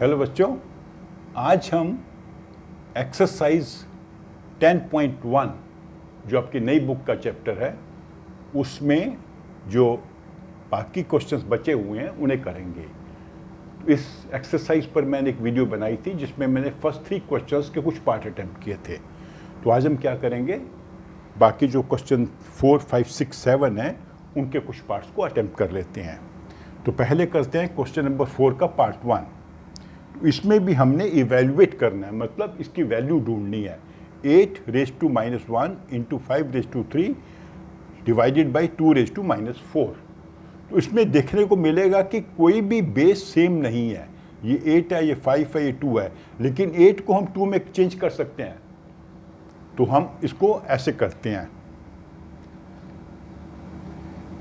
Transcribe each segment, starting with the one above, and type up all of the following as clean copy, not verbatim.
Hello बच्चों, आज हम एक्सरसाइज 10.1 जो आपकी नई बुक का चैप्टर है उसमें जो बाकी क्वेश्चंस बचे हुए हैं उन्हें करेंगे। इस एक्सरसाइज पर मैंने एक वीडियो बनाई थी जिसमें मैंने फर्स्ट 3 क्वेश्चंस के कुछ पार्ट अटेम्प्ट किए थे। तो आज हम क्या करेंगे, बाकी जो क्वेश्चन 4, 5, 6, 7 हैं उनके कुछ पार्ट्स को अटेम्प्ट कर लेते हैं। तो पहले करते हैं क्वेश्चन नंबर 4 का पार्ट 1। इसमें भी हमने इवेल्युएट करना है, मतलब इसकी वैल्यू ढूंढनी है। 8⁻⁻1 इंटू 5⁻3 डिवाइडेड बाई 2⁻⁻4। तो इसमें देखने को मिलेगा कि कोई भी बेस सेम नहीं है। ये 8 है, ये 5 है, ये 2 है, लेकिन 8 को हम 2 में चेंज कर सकते हैं। तो हम इसको ऐसे करते हैं।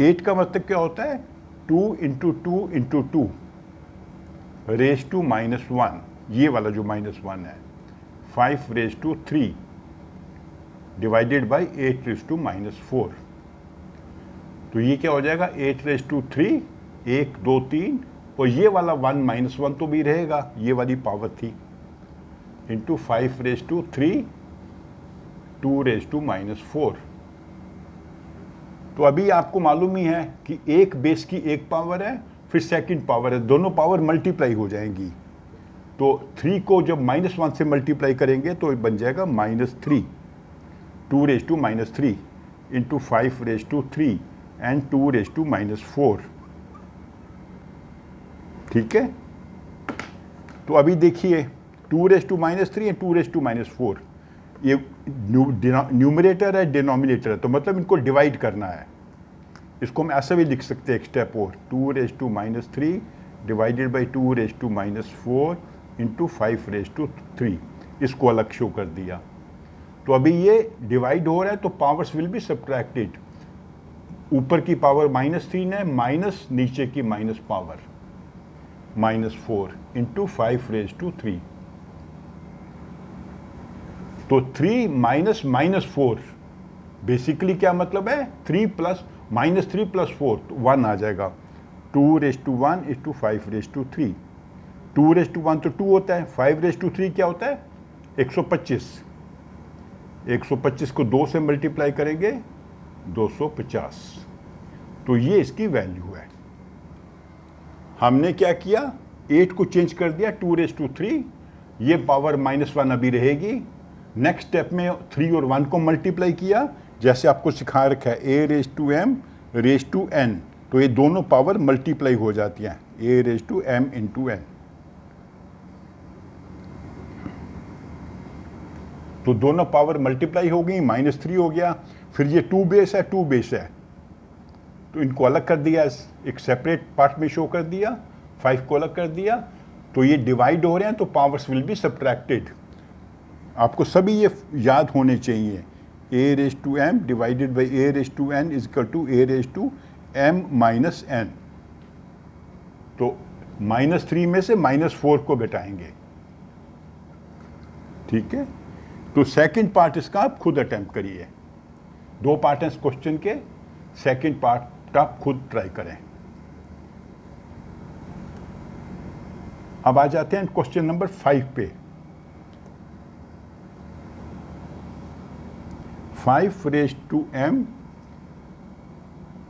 8 का मतलब क्या होता है? 2 इंटू 2 इंटू 2 रेज टू -1, ये वाला जो -1 है। 5⁻3 डिवाइडेड बाई 8⁻4। तो ये क्या हो जाएगा? 8⁻3, 1, 2, 3, और ये वाला 1 -1 तो भी रहेगा, ये वाली पावर थी, इंटू 5⁻3 2⁻4। तो अभी आपको मालूम ही है कि एक बेस की एक पावर है, फिर सेकंड पावर है, दोनों पावर मल्टीप्लाई हो जाएंगी। तो 3 को जब -1 से मल्टीप्लाई करेंगे तो बन जाएगा -3, 2⁻³ इंटू 5⁻3 एंड 2⁻4। ठीक है। तो अभी देखिए 2⁻³ एंड 2⁻4, ये न्यूमरेटर है, डिनोमिनेटर है, तो मतलब इनको डिवाइड करना है। इसको हम ऐसा भी लिख सकते हैं एक स्टेप और, 2⁻³ डिवाइडेड बाई 2⁻4 इंटू 5⁻3। इसको अलग शो कर दिया। तो अभी ये डिवाइड हो रहा है तो पावर्स विल बी सब्ट्रैक्टेड। ऊपर की पावर -3 है, माइनस नीचे की माइनस पावर -4 इंटू 5⁻3। तो 3 माइनस -4 बेसिकली क्या मतलब है? 3 प्लस -3 प्लस 4 तो 1 आ जाएगा। 2⁻1 इंटू 5⁻3। 2⁻1 तो 2 होता है, 5⁻3 क्या होता है? 125। 125 को 2 से मल्टीप्लाई करेंगे 250। तो ये इसकी वैल्यू है। हमने क्या किया? 8 को चेंज कर दिया 2⁻3, ये पावर -1 अभी रहेगी। नेक्स्ट स्टेप में 3 और 1 को मल्टीप्लाई किया, जैसे आपको सिखा रखा है a⁻m⁻n। तो ये दोनों पावर मल्टीप्लाई हो जाती हैं, a⁻m इंटू n। तो दोनों पावर मल्टीप्लाई हो गई, -3 हो गया। फिर ये 2 बेस है, 2 बेस है, तो इनको अलग कर दिया, एक सेपरेट पार्ट में शो कर दिया। 5 को अलग कर दिया। तो ये डिवाइड हो रहे हैं तो पावर्स विल बी सब्ट्रैक्टेड। आपको सभी ये याद होने चाहिए। a⁻m divided by a⁻n is equal to a⁻m-n। तो -3 में से -4 को घटाएंगे। ठीक है। तो सेकंड पार्ट इसका आप खुद अटेम्प्ट करिए। 2 पार्ट हैं इस क्वेश्चन के, सेकंड पार्ट आप खुद ट्राई करें। अब आ जाते हैं क्वेश्चन नंबर 5 पे। 5⁻m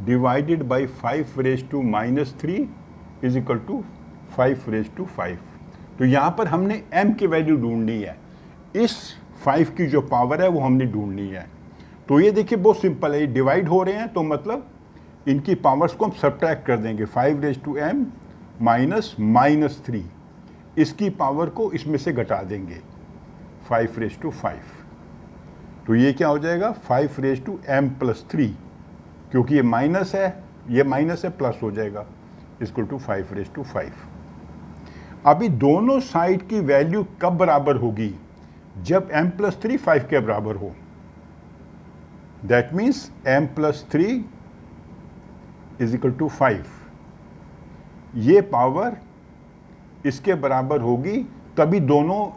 divided by 5⁻³ is equal to 5⁻5। तो यहाँ पर हमने m की वैल्यू ढूंढनी है। इस 5 की जो पावर है वो हमने ढूंढनी है। तो ये देखिए बहुत सिंपल है, ये डिवाइड हो रहे हैं तो मतलब इनकी पावर्स को हम सब्ट्रैक्ट कर देंगे। 5⁻m -3, इसकी पावर को इसमें से घटा देंगे 5⁻5। तो ये क्या हो जाएगा? 5⁻m+3, क्योंकि ये माइनस है, ये माइनस है, प्लस हो जाएगा, इक्वल टू 5⁻5। अभी दोनों साइड की वैल्यू कब बराबर होगी? जब m+3 5 के बराबर हो। That means m+3 is equal to 5। ये पावर इसके बराबर होगी, तभी दोनों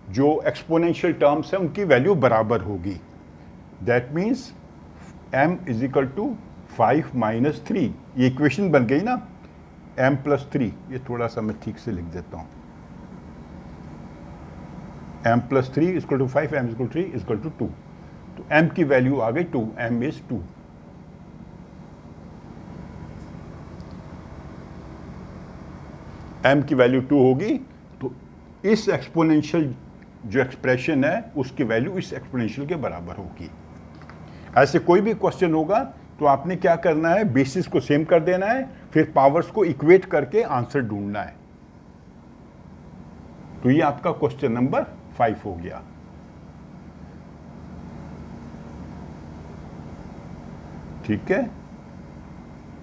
जो एक्सपोनेंशियल टर्म्स हैं उनकी वैल्यू बराबर होगी। That means m is equal to 5 - 3। ये इक्वेशन बन गई ना, m+3। ये थोड़ा सा मैं ठीक से लिख देता हूँ। m plus 3 equal to 5, m equal 3 equal to 2। तो m की वैल्यू आ गई 2, m इज 2। m की वैल्यू 2 होगी तो इस एक्सपोनेंशियल जो एक्सप्रेशन है उसकी वैल्यू इस एक्सपोनेंशियल के बराबर होगी। ऐसे कोई भी क्वेश्चन होगा तो आपने क्या करना है, बेसिस को सेम कर देना है, फिर पावर्स को इक्वेट करके आंसर ढूंढना है। तो ये आपका क्वेश्चन नंबर 5 हो गया। ठीक है,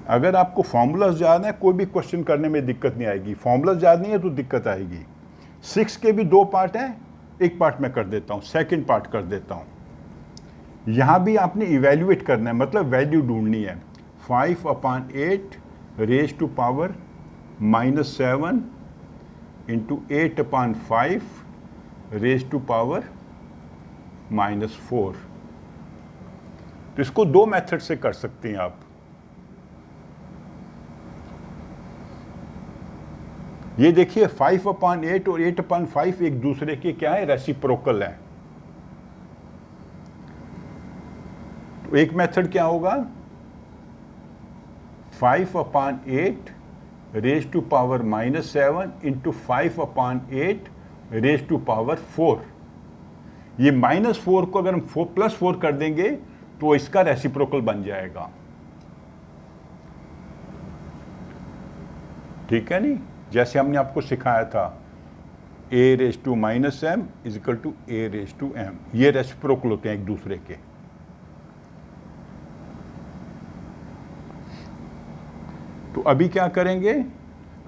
अगर आपको फॉर्मूलाज याद है कोई भी क्वेश्चन करने में दिक्कत नहीं आएगी। फॉर्मूलाज याद नहीं है तो दिक्कत आएगी। 6 के भी 2 पार्ट हैं, एक पार्ट मैं कर देता हूं, सेकंड पार्ट कर देता हूं। यहां भी आपने इवेल्युएट करना है, मतलब वैल्यू ढूंढनी है। 5/8 raise to power -7 into 8/5 raise to power -4। तो इसको 2 मेथड से कर सकते हैं आप। ये देखिए 5/8 और 8/5 एक दूसरे के क्या है, रेसिप्रोकल है। तो एक मेथड क्या होगा, 5/8 raise to power -7 into 5/8 raise to power 4। ये -4 को अगर हम +4 कर देंगे तो इसका रेसिप्रोकल बन जाएगा। ठीक है नहीं, जैसे हमने आपको सिखाया था a raise to -m is equal to a raise to m। ये रेसिप्रोकल होते हैं एक दूसरे के। तो अभी क्या करेंगे,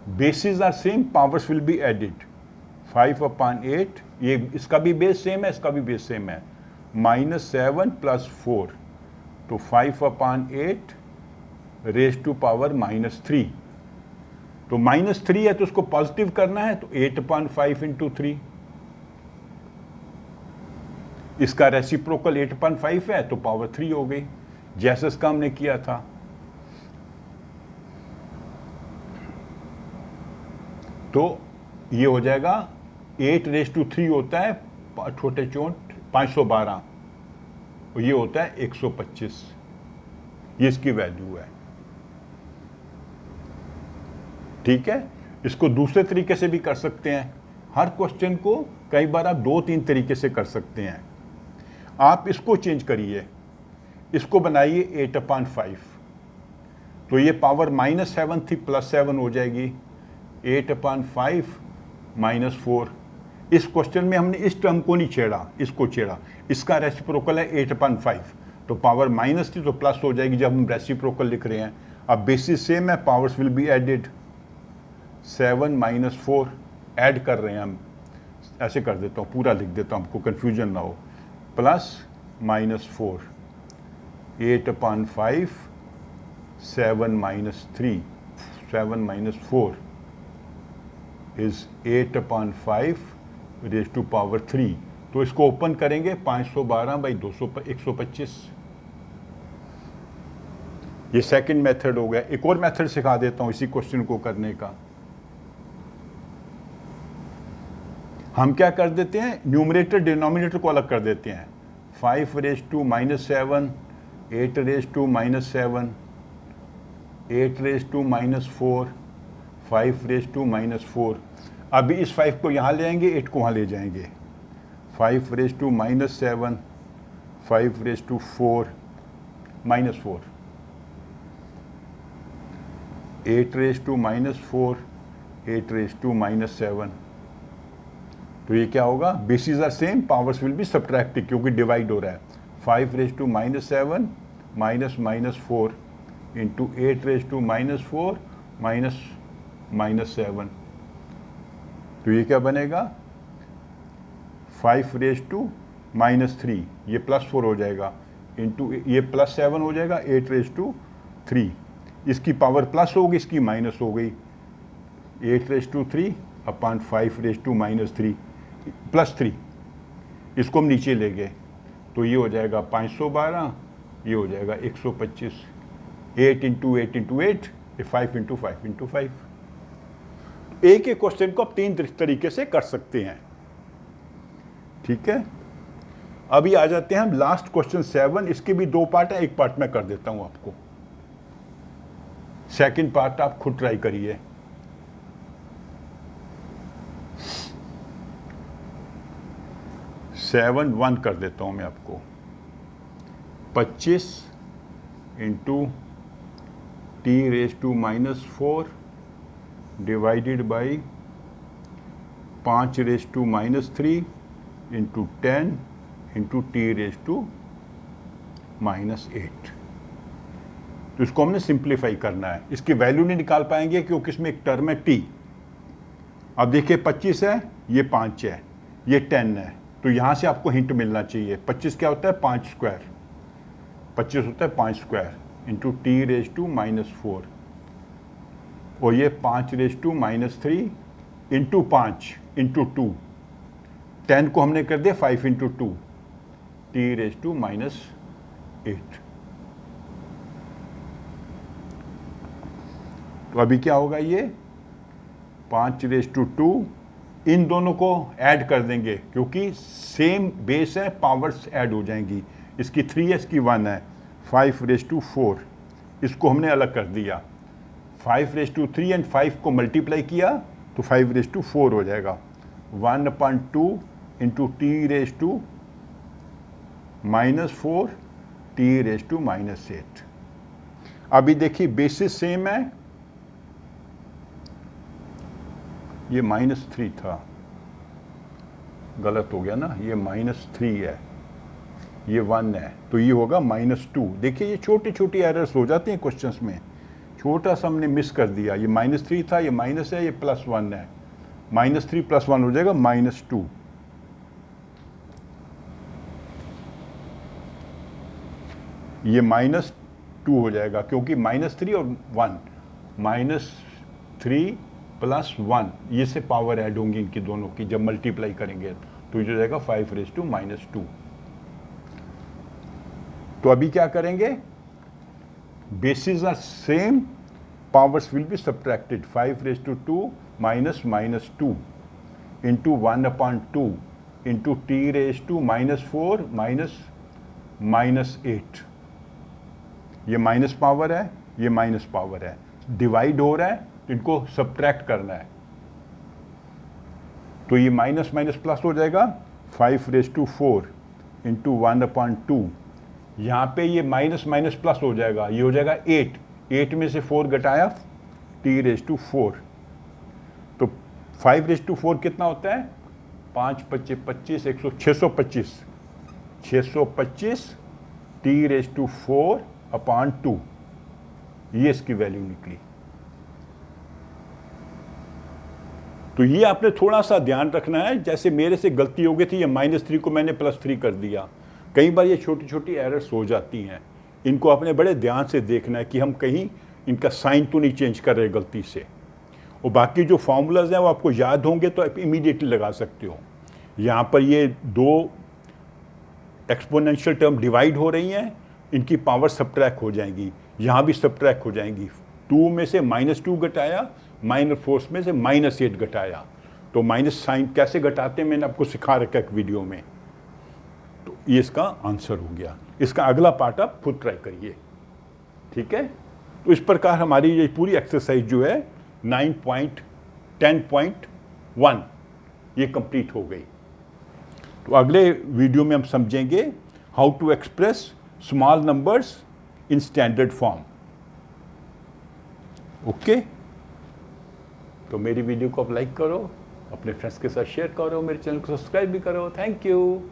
basis are same, powers will be added. 5/8 ये इसका भी बेस सेम है, इसका भी बेस सेम है, -7 + 4 तो 5/8 रेज टू पावर -3। तो -3 है तो उसको पॉजिटिव करना है, तो 8/5 इंटू 3। इसका रेसिप्रोकल 8/5 है तो पावर 3 हो गई, जैसे इसका हमने किया था। तो ये हो जाएगा 8 रेज टू 3 होता है छोटे चोट 512 और ये होता है 125। ये इसकी वैल्यू है। ठीक है, इसको दूसरे तरीके से भी कर सकते हैं। हर क्वेश्चन को कई बार आप 2-3 तरीके से कर सकते हैं। आप इसको चेंज करिए, इसको बनाइए 8/5। तो ये पावर -7 थी, +7 हो जाएगी, 8/5 -4। इस क्वेश्चन में हमने इस टर्म को नहीं छेड़ा, इसको छेड़ा। इसका रेसिप्रोकल है 8/5, तो पावर माइनस थी तो प्लस हो जाएगी जब हम रेसिप्रोकल लिख रहे हैं। अब बेसिस सेम है, powers will be added. 7 - 4 add कर रहे हैं हम, ऐसे कर देता हूँ, पूरा लिख देता हूँ, आपको कन्फ्यूजन ना हो। +-4 8/5 7 - 3 7 - 4 इज 8/5 रेज टू पावर 3। तो इसको ओपन करेंगे 512/200 125। ये सेकंड मेथड हो गया। एक और मेथड सिखा देता हूं इसी क्वेश्चन को करने का। हम क्या कर देते हैं, न्यूमरेटर डिनोमिनेटर को अलग कर देते हैं। 5 raise to -7 8 raise to -7 8 raise to -4 5 raise to -4। अभी इस 5 को यहाँ ले आएंगे, 8 को वहाँ ले जाएंगे। 5 raise to -7 5 raise to 4 -4 8 raise to -4 8 raise to -7। तो ये क्या होगा, basis are same, powers will be subtracted क्योंकि डिवाइड हो रहा है। 5 raise to -7 -4 into 8 raise to -4 -7। तो ये क्या बनेगा, 5 रेज टू -3, ये +4 हो जाएगा, इंटू ये +7 हो जाएगा, 8 रेज टू 3। इसकी पावर प्लस होगी, इसकी माइनस हो गई। 8 raise to 3 upon 5 raise to -3 +3। इसको हम नीचे ले गए तो ये हो जाएगा 512, ये हो जाएगा 125। 8 इंटू 8 इंटू 8 5 इंटू 5 इंटू 5। एक एक क्वेश्चन को आप 3 तरीके से कर सकते हैं। ठीक है, अभी आ जाते हैं हम लास्ट क्वेश्चन 7। इसके भी 2 पार्ट है, एक पार्ट मैं कर देता हूं आपको, सेकंड पार्ट आप खुद ट्राई करिए। सेवन 1 कर देता हूं मैं आपको। 25 into t⁻⁻4 divided by 5⁻³ into 10 into t⁻⁻8। तो इसको हमने सिंप्लीफाई करना है। इसकी वैल्यू नहीं निकाल पाएंगे क्योंकि इसमें एक टर्म है t। अब देखिए 25 है, ये 5 है, ये 10 है, तो यहां से आपको हिंट मिलना चाहिए। 25 क्या होता है? 5 स्क्वायर। 25 होता है 5 स्क्वायर इंटू t⁻⁻4, और ये 5⁻³ इंटू 5 इंटू 2। 10 को हमने कर दिया 5 इंटू 2, t⁻⁻8। तो अभी क्या होगा? ये 5⁻², इन दोनों को ऐड कर देंगे क्योंकि सेम बेस है, पावर्स ऐड हो जाएंगी। इसकी 3 है, इसकी 1 है। 5⁻4, इसको हमने अलग कर दिया। 5⁻3 एंड 5 को मल्टीप्लाई किया तो 5⁻4 हो जाएगा। 1/2 इंटू t⁻⁻4 t⁻⁻8। अभी देखिए बेसिस सेम है, ये -3 था, गलत हो गया ना, ये -3 है, ये 1 है, तो ये होगा -2। देखिए ये छोटी छोटी एरर्स हो जाती हैं क्वेश्चंस में, छोटा सा हमने मिस कर दिया। ये -3 था, ये माइनस है, ये +1 है, -3 + 1 हो जाएगा -2। ये -2 हो जाएगा क्योंकि -3 और 1, -3 + 1, ये से पावर ऐड होंगी इनकी दोनों की, जब मल्टीप्लाई करेंगे तो ये हो जाएगा 5⁻²। तो अभी क्या करेंगे? Basis are same, powers will be subtracted. 5⁻² -2 into 1/2 into t⁻⁻4 -8। ये माइनस पावर है, ये माइनस पावर है, डिवाइड हो रहा है, इनको सब्ट्रैक्ट करना है, तो ये माइनस माइनस प्लस हो जाएगा। 5⁻4 इंटू 1/2, यहाँ पे ये माइनस माइनस प्लस हो जाएगा, ये हो जाएगा 8। 8 में से 4 घटाया t⁻⁴। तो 5⁻4 कितना होता है? 5 × 25 625। 625 t⁻⁴/2, ये इसकी वैल्यू निकली। तो ये आपने थोड़ा सा ध्यान रखना है, जैसे मेरे से गलती हो गई थी, ये -3 को मैंने +3 कर दिया। कई बार ये छोटी छोटी एरर्स हो जाती हैं, इनको आपने बड़े ध्यान से देखना है कि हम कहीं इनका साइन तो नहीं चेंज कर रहे गलती से। और बाकी जो फार्मूलाज हैं वो आपको याद होंगे तो आप इमीडिएटली लगा सकते हो। यहाँ पर ये 2 एक्सपोनेंशियल टर्म डिवाइड हो रही हैं, इनकी पावर सब्ट्रैक्ट हो जाएंगी, यहाँ भी सब्ट्रैक्ट हो जाएंगी। 2 में से -2 घटाया, -4 में से -8 घटाया, तो माइनस साइन कैसे घटाते हैं मैंने आपको सिखा रखा है एक वीडियो में। तो ये इसका आंसर हो गया। इसका अगला पार्ट आप खुद ट्राई करिए, ठीक है। तो इस प्रकार हमारी ये पूरी एक्सरसाइज जो है 9.10.1 ये कंप्लीट हो गई। तो अगले वीडियो में हम समझेंगे how to express small numbers in standard form. Okay, तो मेरी वीडियो को आप लाइक करो, अपने फ्रेंड्स के साथ शेयर करो, मेरे चैनल को सब्सक्राइब भी करो। Thank you.